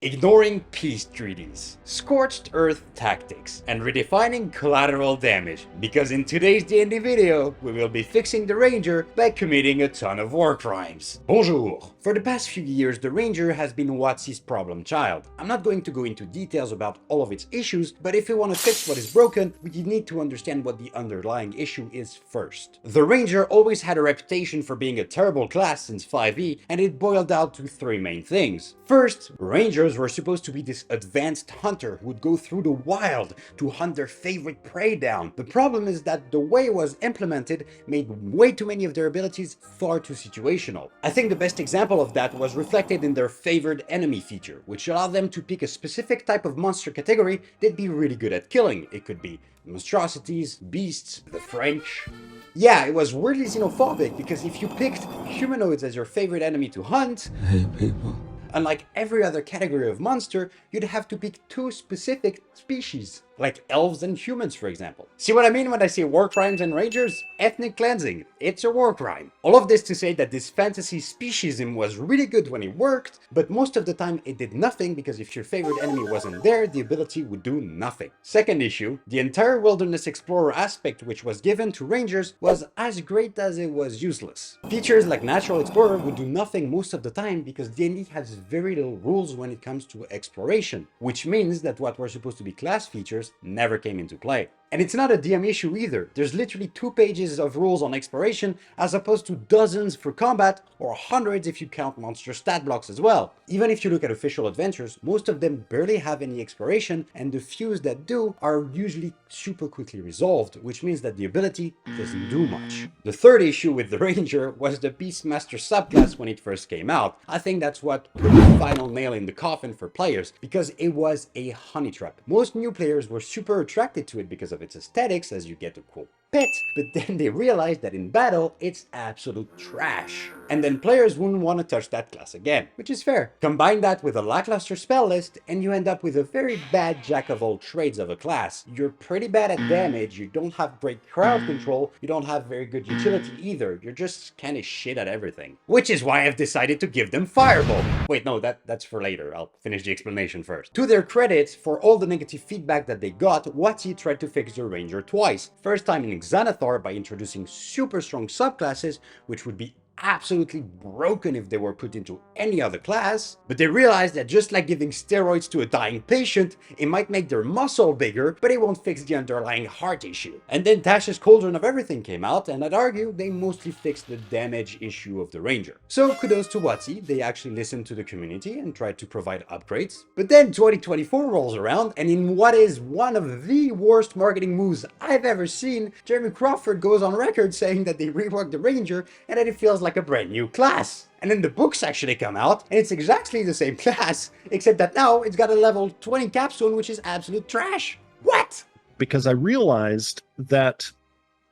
ignoring peace treaties, scorched earth tactics, and redefining collateral damage, because in today's D&D video, we will be fixing the Ranger by committing a ton of war crimes. Bonjour! For the past few years, the Ranger has been WotC's problem child. I'm not going to go into details about all of its issues, but if you want to fix what is broken, we need to understand what the underlying issue is first. The Ranger always had a reputation for being a terrible class since 5e, and it boiled down to three main things. First, Rangers were supposed to be this advanced hunter who would go through the wild to hunt their favorite prey down. The problem is that the way it was implemented made way too many of their abilities far too situational. I think the best example of that was reflected in their favored enemy feature, which allowed them to pick a specific type of monster category they'd be really good at killing. It could be monstrosities, beasts, the French. Yeah, it was weirdly xenophobic because if you picked humanoids as your favorite enemy to hunt, Hey people. unlike every other category of monster, you'd have to pick two specific species, like elves and humans, for example. See what I mean when I say war crimes and rangers? Ethnic cleansing. It's a war crime. All of this to say that this fantasy speciesism was really good when it worked, but most of the time it did nothing because if your favorite enemy wasn't there, the ability would do nothing. Second issue, the entire wilderness explorer aspect which was given to rangers was as great as it was useless. Features like natural explorer would do nothing most of the time because D&D has very little rules when it comes to exploration, which means that what were supposed to be class features never came into play. And it's not a DM issue either. There's literally 2 pages of rules on exploration as opposed to dozens for combat or hundreds if you count monster stat blocks as well. Even if you look at official adventures, most of them barely have any exploration, and the few that do are usually super quickly resolved, which means that the ability doesn't do much. The third issue with the Ranger was the Beastmaster subclass when it first came out. I think that's what put the final nail in the coffin for players, because it was a honey trap. Most new players were super attracted to it because of its aesthetics, as you get a cool pet, but then they realized that in battle, it's absolute trash. And then players wouldn't want to touch that class again, which is fair. Combine that with a lackluster spell list, and you end up with a very bad jack of all trades of a class. You're pretty bad at damage, you don't have great crowd control, you don't have very good utility either, you're just kinda shit at everything. Which is why I've decided to give them Fireball. Wait, no, that's for later, I'll finish the explanation first. To their credit, for all the negative feedback that they got, WotC tried to fix the Ranger twice. First time in Xanathar by introducing super strong subclasses, which would be absolutely broken if they were put into any other class, but they realized that just like giving steroids to a dying patient, it might make their muscle bigger, but it won't fix the underlying heart issue. And then Tasha's Cauldron of Everything came out, and I'd argue they mostly fixed the damage issue of the Ranger. So kudos to WotC, they actually listened to the community and tried to provide upgrades. But then 2024 rolls around, and in what is one of the worst marketing moves I've ever seen, Jeremy Crawford goes on record saying that they reworked the Ranger and that it feels like a brand new class. And then the books actually come out, and it's exactly the same class, except that now it's got a level 20 capstone, which is absolute trash. What? Because I realized that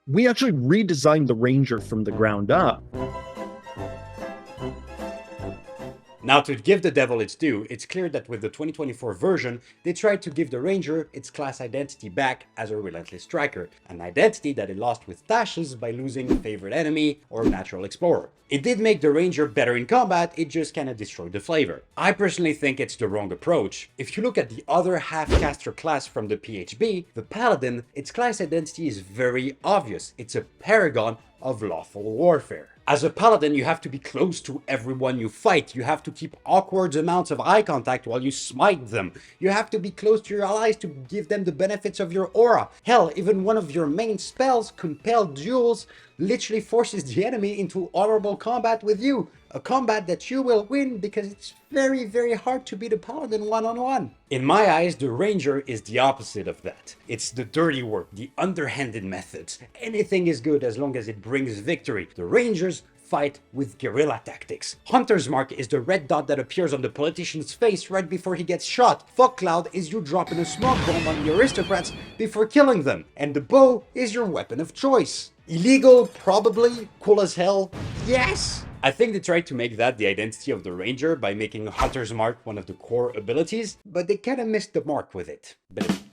we actually redesigned the Ranger from the ground up. Now, to give the devil its due, it's clear that with the 2024 version, they tried to give the Ranger its class identity back as a relentless striker, an identity that it lost with Tasha's by losing favorite enemy or natural explorer. It did make the Ranger better in combat, it just kinda destroyed the flavor. I personally think it's the wrong approach. If you look at the other half-caster class from the PHB, the Paladin, its class identity is very obvious. It's a paragon of lawful warfare. As a paladin, you have to be close to everyone you fight. You have to keep awkward amounts of eye contact while you smite them. You have to be close to your allies to give them the benefits of your aura. Hell, even one of your main spells, Compelled Duels, literally forces the enemy into honorable combat with you. A combat that you will win because it's very, very hard to beat a paladin one-on-one. In my eyes, the Ranger is the opposite of that. It's the dirty work, the underhanded methods. Anything is good as long as it brings victory. The Rangers fight with guerrilla tactics. Hunter's Mark is the red dot that appears on the politician's face right before he gets shot. Fog Cloud is you dropping a smoke bomb on the aristocrats before killing them. And the bow is your weapon of choice. Illegal? Probably. Cool as hell? Yes! I think they tried to make that the identity of the Ranger by making Hunter's Mark one of the core abilities, but they kinda missed the mark with it.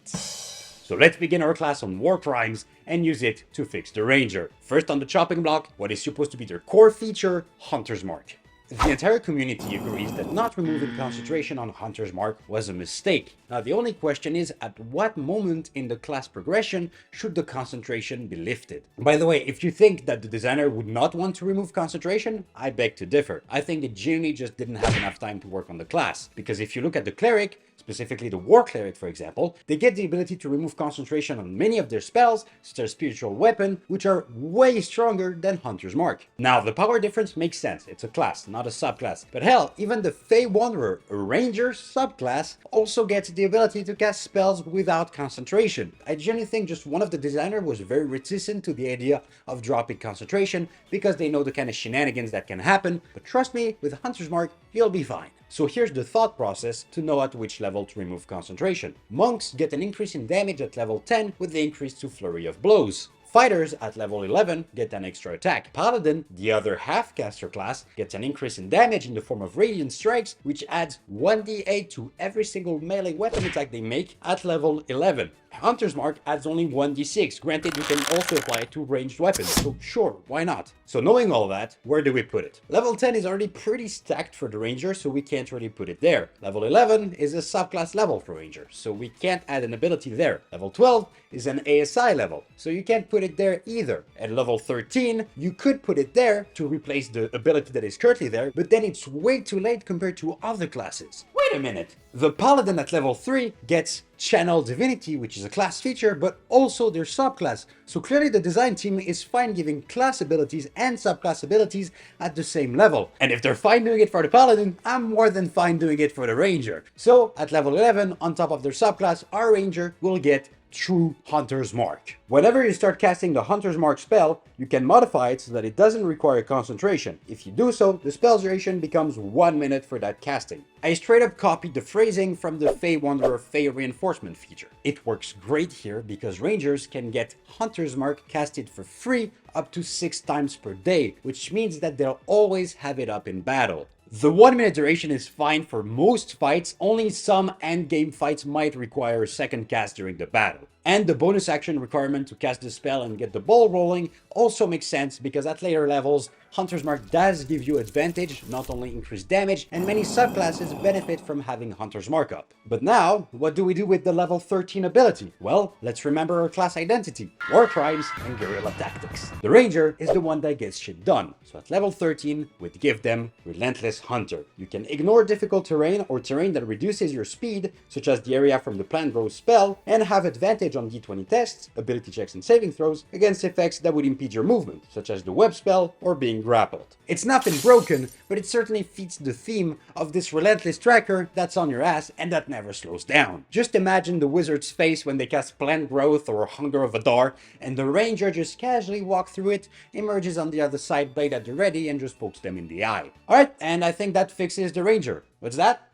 So let's begin our class on war crimes and use it to fix the Ranger. First on the chopping block, what is supposed to be their core feature, Hunter's Mark. the entire community agrees that not removing concentration on Hunter's Mark was a mistake. Now the only question is, at what moment in the class progression should the concentration be lifted? By the way, if you think that the designer would not want to remove concentration, I beg to differ. I think they genuinely just didn't have enough time to work on the class, because if you look at the cleric, specifically the war cleric for example, they get the ability to remove concentration on many of their spells, such as spiritual weapon, which are way stronger than Hunter's Mark. Now the power difference makes sense, it's a class, not a subclass. But hell, even the Fey Wanderer, a ranger subclass, also gets the ability to cast spells without concentration. I genuinely think just one of the designers was very reticent to the idea of dropping concentration because they know the kind of shenanigans that can happen, but trust me, with Hunter's Mark, you'll be fine. So here's the thought process to know at which level to remove concentration. Monks get an increase in damage at level 10 with the increase to Flurry of Blows. Fighters at level 11 get an extra attack. Paladin, the other half-caster class, gets an increase in damage in the form of Radiant Strikes, which adds 1d8 to every single melee weapon attack they make at level 11. Hunter's Mark adds only 1d6, granted you can also apply it to ranged weapons, so sure, why not? So knowing all that, where do we put it? Level 10 is already pretty stacked for the Ranger, so we can't really put it there. Level 11 is a subclass level for Ranger, so we can't add an ability there. Level 12 is an ASI level, so you can't put it there either. At level 13, you could put it there to replace the ability that is currently there, but then it's way too late compared to other classes. Wait a minute! The Paladin at level 3 gets Channel Divinity, which is a class feature, but also their subclass. So clearly the design team is fine giving class abilities and subclass abilities at the same level. And if they're fine doing it for the Paladin, I'm more than fine doing it for the Ranger. So at level 11, on top of their subclass, our Ranger will get True Hunter's Mark. Whenever you start casting the Hunter's Mark spell, you can modify it so that it doesn't require concentration. If you do so, the spell's duration becomes 1 minute for that casting. I straight up copied the phrasing from the Fey Wanderer Fey Reinforcement feature. It works great here because Rangers can get Hunter's Mark casted for free up to 6 times per day, which means that they'll always have it up in battle. The 1 minute duration is fine for most fights, only some endgame fights might require a second cast during the battle. And the bonus action requirement to cast the spell and get the ball rolling also makes sense because at later levels, Hunter's Mark does give you advantage, not only increased damage, and many subclasses benefit from having Hunter's Mark up. But now, what do we do with the level 13 ability? Well, let's remember our class identity: War Crimes and Guerrilla Tactics. The Ranger is the one that gets shit done, so at level 13, we'd give them Relentless Hunter. You can ignore difficult terrain or terrain that reduces your speed, such as the area from the Plant Growth spell, and have advantage on d20 tests, ability checks and saving throws against effects that would impede your movement, such as the web spell or being grappled. It's nothing broken, but it certainly fits the theme of this relentless tracker that's on your ass and that never slows down. Just imagine the wizard's face when they cast Plant Growth or Hunger of Adar, and the Ranger just casually walks through it, emerges on the other side blade at the ready, and just pokes them in the eye. Alright, and I think that fixes the Ranger. What's that?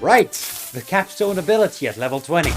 Right, the capstone ability at level 20.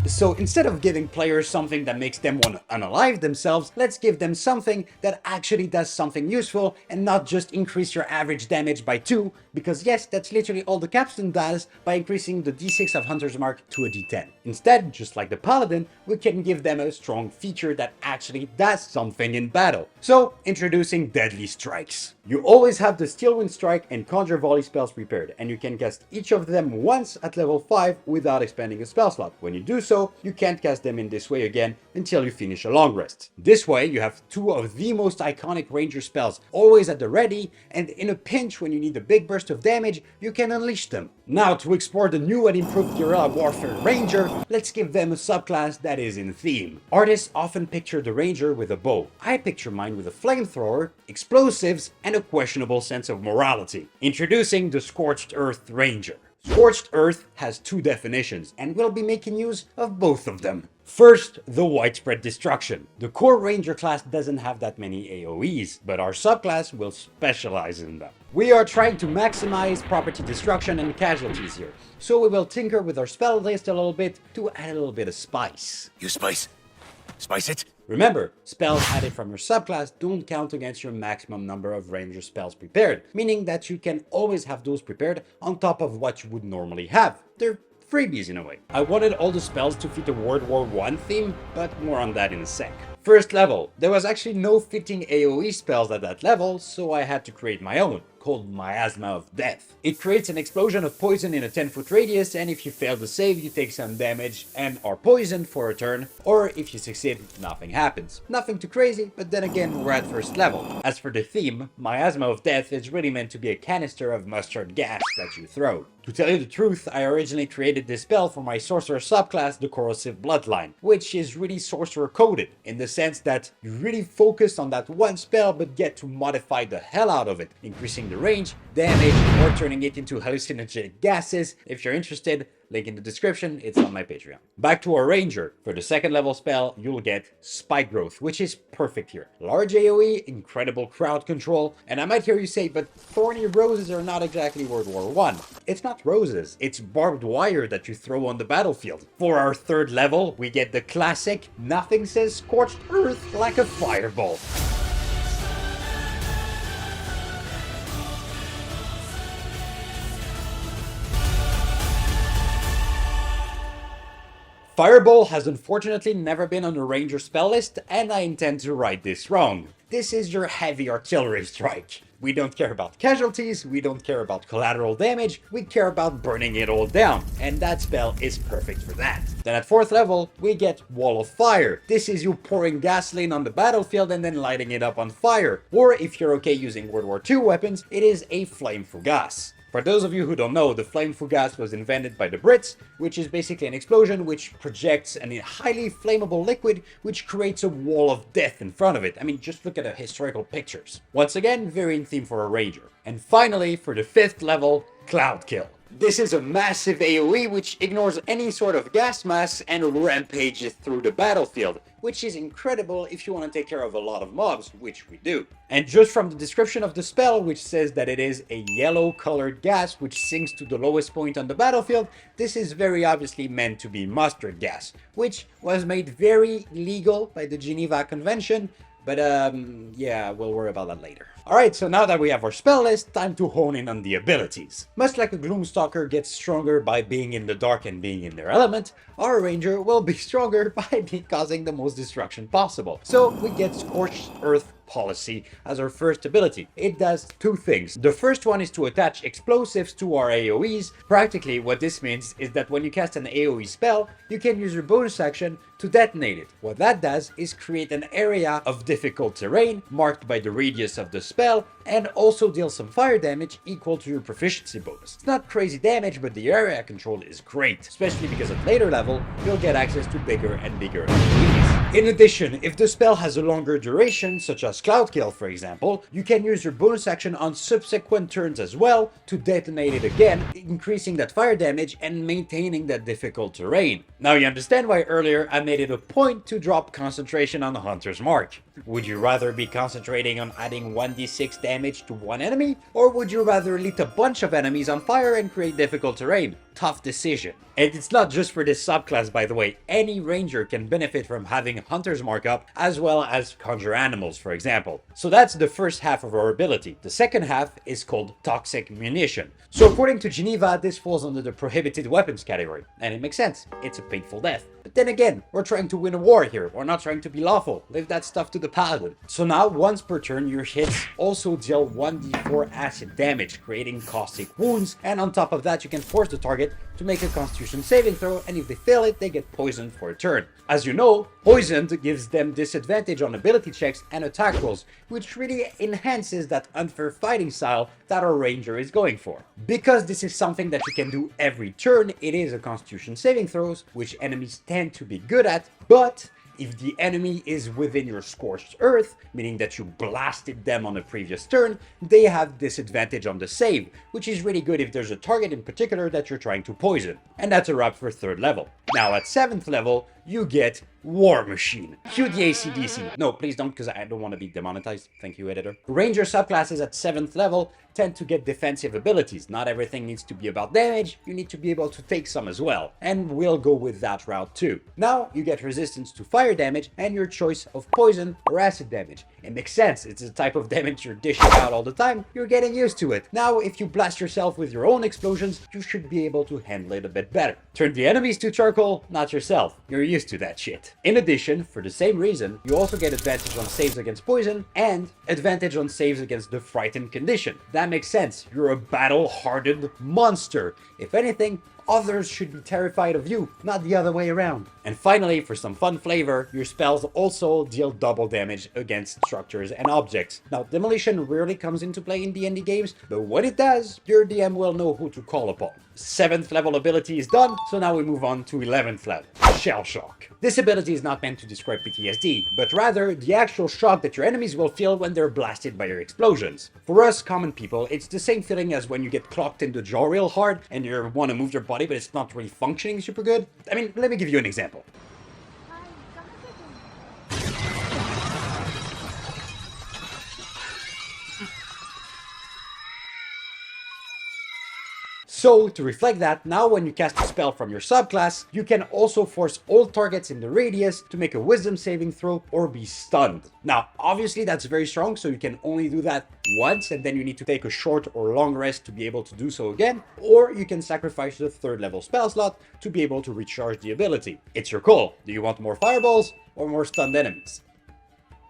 So instead of giving players something that makes them want to unalive themselves, let's give them something that actually does something useful and not just increase your average damage by 2, because yes, that's literally all the capstone does by increasing the d6 of Hunter's Mark to a d10. Instead, just like the Paladin, we can give them a strong feature that actually does something in battle. So, introducing Deadly Strikes. You always have the Steel Wind Strike and Conjure Volley spells prepared, and you can cast each of them once at level 5 without expending a spell slot. When you do so, you can't cast them in this way again until you finish a long rest. This way, you have 2 of the most iconic Ranger spells always at the ready, and in a pinch when you need a big burst of damage, you can unleash them. Now, to explore the new and improved Guerrilla Warfare Ranger, let's give them a subclass that is in theme. Artists often picture the Ranger with a bow. I picture mine with a flamethrower, explosives, and a questionable sense of morality. Introducing the Scorched Earth Ranger. Scorched Earth has 2 definitions, and we'll be making use of both of them. First, the widespread destruction. The core Ranger class doesn't have that many AoEs, but our subclass will specialize in them. We are trying to maximize property destruction and casualties here, so we will tinker with our spell list a little bit to add a little bit of spice. You spice? Spice it? Remember, spells added from your subclass don't count against your maximum number of Ranger spells prepared, meaning that you can always have those prepared on top of what you would normally have. They're freebies in a way. I wanted all the spells to fit the World War I theme, but more on that in a sec. First level. There was actually no fitting AoE spells at that level, so I had to create my own, called Miasma of Death. It creates an explosion of poison in a 10-foot radius, and if you fail to save, you take some damage and are poisoned for a turn, or if you succeed, nothing happens. Nothing too crazy, but then again, we're at first level. As for the theme, Miasma of Death is really meant to be a canister of mustard gas that you throw. To tell you the truth, I originally created this spell for my sorcerer subclass, the Corrosive Bloodline, which is really sorcerer coded, in the sense that you really focus on that one spell but get to modify the hell out of it, increasing the range, damage, or turning it into hallucinogenic gases. If you're interested, link in the description, it's on my Patreon. Back to our ranger. For the second level spell, you'll get Spike Growth, which is perfect here. Large AoE, incredible crowd control, and I might hear you say, but thorny roses are not exactly World War I. It's not roses, it's barbed wire that you throw on the battlefield. For our third level, we get the classic, nothing says Scorched Earth like a fireball. Fireball has unfortunately never been on a ranger spell list, and I intend to right this wrong. This is your heavy artillery strike. We don't care about casualties, we don't care about collateral damage, we care about burning it all down, and that spell is perfect for that. Then at 4th level, we get Wall of Fire. This is you pouring gasoline on the battlefield and then lighting it up on fire. Or if you're okay using World War II weapons, it is a Flame Fugasse. For those of you who don't know, the Flame Fugasse was invented by the Brits, which is basically an explosion which projects a highly flammable liquid which creates a wall of death in front of it. I mean, just look at the historical pictures. Once again, very in theme for a ranger. And finally, for the 5th level, Cloud Kill. This is a massive AoE which ignores any sort of gas mass and rampages through the battlefield, which is incredible if you want to take care of a lot of mobs, which we do. And just from the description of the spell, which says that it is a yellow colored gas which sinks to the lowest point on the battlefield, this is very obviously meant to be mustard gas, which was made very legal by the Geneva Convention. But yeah, we'll worry about that later. Alright, so now that we have our spell list, time to hone in on the abilities. Much like a Gloomstalker gets stronger by being in the dark and being in their element, our ranger will be stronger by causing the most destruction possible. So we get Scorched Earth Policy as our first ability. It does two things. The first one is to attach explosives to our AoEs. Practically what this means is that when you cast an AoE spell, you can use your bonus action to detonate it. What that does is create an area of difficult terrain marked by the radius of the spell and also deal some fire damage equal to your proficiency bonus. It's not crazy damage, but the area control is great, especially because at later level, you'll get access to bigger and bigger AoEs. In addition, if the spell has a longer duration, such as Cloud Kill for example, you can use your bonus action on subsequent turns as well to detonate it again, increasing that fire damage and maintaining that difficult terrain. Now you understand why earlier I made it a point to drop concentration on the Hunter's Mark. Would you rather be concentrating on adding 1d6 damage to one enemy, or would you rather lit a bunch of enemies on fire and create difficult terrain? Tough decision. And it's not just for this subclass, by the way. Any ranger can benefit from having Hunter's Mark up, as well as conjure animals, for example. So that's the first half of our ability. The second half is called Toxic Munition. So according to Geneva, this falls under the prohibited weapons category. And it makes sense. It's a painful death. But then again, we're trying to win a war here. We're not trying to be lawful. Leave that stuff to the paladin. So now, once per turn, your hits also deal 1d4 acid damage, creating caustic wounds. And on top of that, you can force the target to make a constitution saving throw, and if they fail it, they get poisoned for a turn. As you know, poisoned gives them disadvantage on ability checks and attack rolls, which really enhances that unfair fighting style that our ranger is going for. Because this is something that you can do every turn, it is a constitution saving throws, which enemies tend to be good at, but if the enemy is within your Scorched Earth, meaning that you blasted them on a previous turn, they have disadvantage on the save, which is really good if there's a target in particular that you're trying to poison. And that's a wrap for 3rd level. Now at 7th level, you get War Machine. Cue the AC/DC. No, please don't, because I don't want to be demonetized. Thank you, editor. Ranger subclasses at 7th level tend to get defensive abilities. Not everything needs to be about damage. You need to be able to take some as well. And we'll go with that route too. Now you get resistance to fire damage and your choice of poison or acid damage. It makes sense. It's a type of damage you're dishing out all the time. You're getting used to it. Now, if you blast yourself with your own explosions, you should be able to handle it a bit better. Turn the enemies to charcoal, not yourself. You're used to that shit. In addition, for the same reason, you also get advantage on saves against poison and advantage on saves against the frightened condition. That makes sense. You're a battle-hardened monster. If anything, others should be terrified of you, not the other way around. And finally, for some fun flavor, your spells also deal double damage against structures and objects. Now, demolition rarely comes into play in D&D games, but when it does, your DM will know who to call upon. 7th level ability is done, so now we move on to 11th level, Shell Shock. This ability is not meant to describe PTSD, but rather the actual shock that your enemies will feel when they're blasted by your explosions. For us common people, it's the same feeling as when you get clocked in the jaw real hard and you want to move your body but it's not really functioning super good. I mean, let me give you an example. So, to reflect that, now when you cast a spell from your subclass, you can also force all targets in the radius to make a wisdom saving throw or be stunned. Now, obviously that's very strong, so you can only do that once, and then you need to take a short or long rest to be able to do so again, or you can sacrifice the 3rd level spell slot to be able to recharge the ability. It's your call. Do you want more fireballs or more stunned enemies?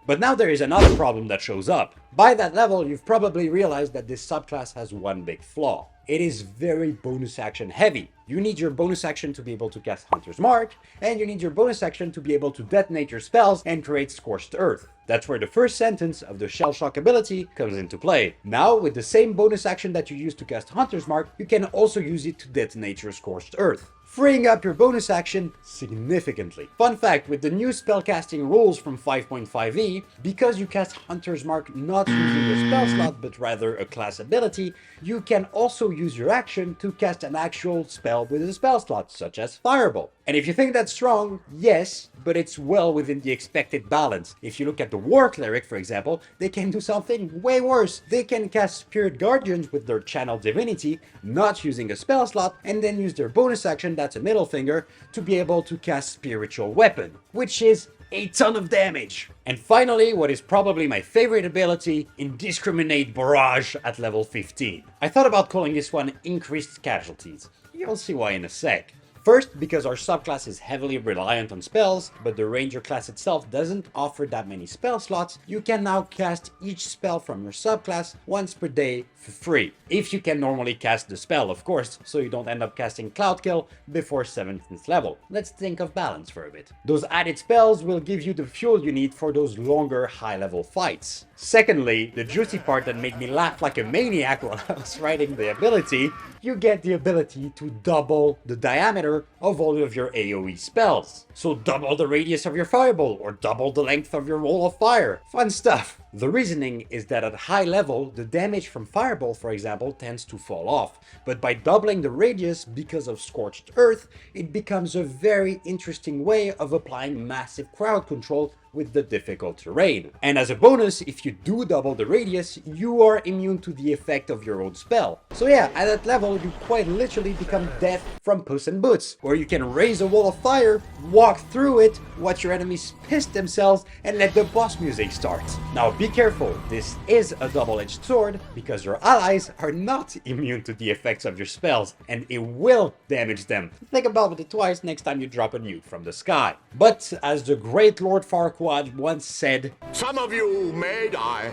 But now there is another problem that shows up. By that level, you've probably realized that this subclass has one big flaw. It is very bonus action heavy. You need your bonus action to be able to cast Hunter's Mark, and you need your bonus action to be able to detonate your spells and create Scorched Earth. That's where the first sentence of the Shell Shock ability comes into play. Now, with the same bonus action that you use to cast Hunter's Mark, you can also use it to detonate your Scorched Earth, freeing up your bonus action significantly. Fun fact, with the new spellcasting rules from 5.5e, because you cast Hunter's Mark not using a spell slot but rather a class ability, you can also use your action to cast an actual spell with a spell slot, such as Fireball. And if you think that's strong, yes, but it's well within the expected balance. If you look at the War Cleric, for example, they can do something way worse. They can cast Spirit Guardians with their Channel Divinity, not using a spell slot, and then use their bonus action, that's a middle finger, to be able to cast Spiritual Weapon, which is a ton of damage. And finally, what is probably my favorite ability, Indiscriminate Barrage at level 15. I thought about calling this one Increased Casualties. You'll see why in a sec. First, because our subclass is heavily reliant on spells, but the Ranger class itself doesn't offer that many spell slots, you can now cast each spell from your subclass once per day for free. If you can normally cast the spell, of course, so you don't end up casting Cloud Kill before 17th level. Let's think of balance for a bit. Those added spells will give you the fuel you need for those longer high-level fights. Secondly, the juicy part that made me laugh like a maniac while I was writing the ability, you get the ability to double the diameter of all of your AoE spells. So double the radius of your fireball, or double the length of your wall of fire. Fun stuff. The reasoning is that at high level, the damage from Fireball, for example, tends to fall off, but by doubling the radius because of Scorched Earth, it becomes a very interesting way of applying massive crowd control with the difficult terrain. And as a bonus, if you do double the radius, you are immune to the effect of your own spell. So yeah, at that level, you quite literally become Death from Puss in Boots, where you can raise a wall of fire, walk through it, watch your enemies piss themselves, and let the boss music start. Now be careful, this is a double-edged sword, because your allies are not immune to the effects of your spells, and it will damage them. Think about it twice next time you drop a nuke from the sky. But as the great Lord Farquaad once said, Some of you may die,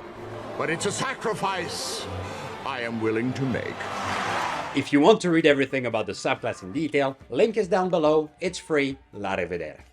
but it's a sacrifice I am willing to make. If you want to read everything about the subclass in detail, link is down below, it's free, la rivedere.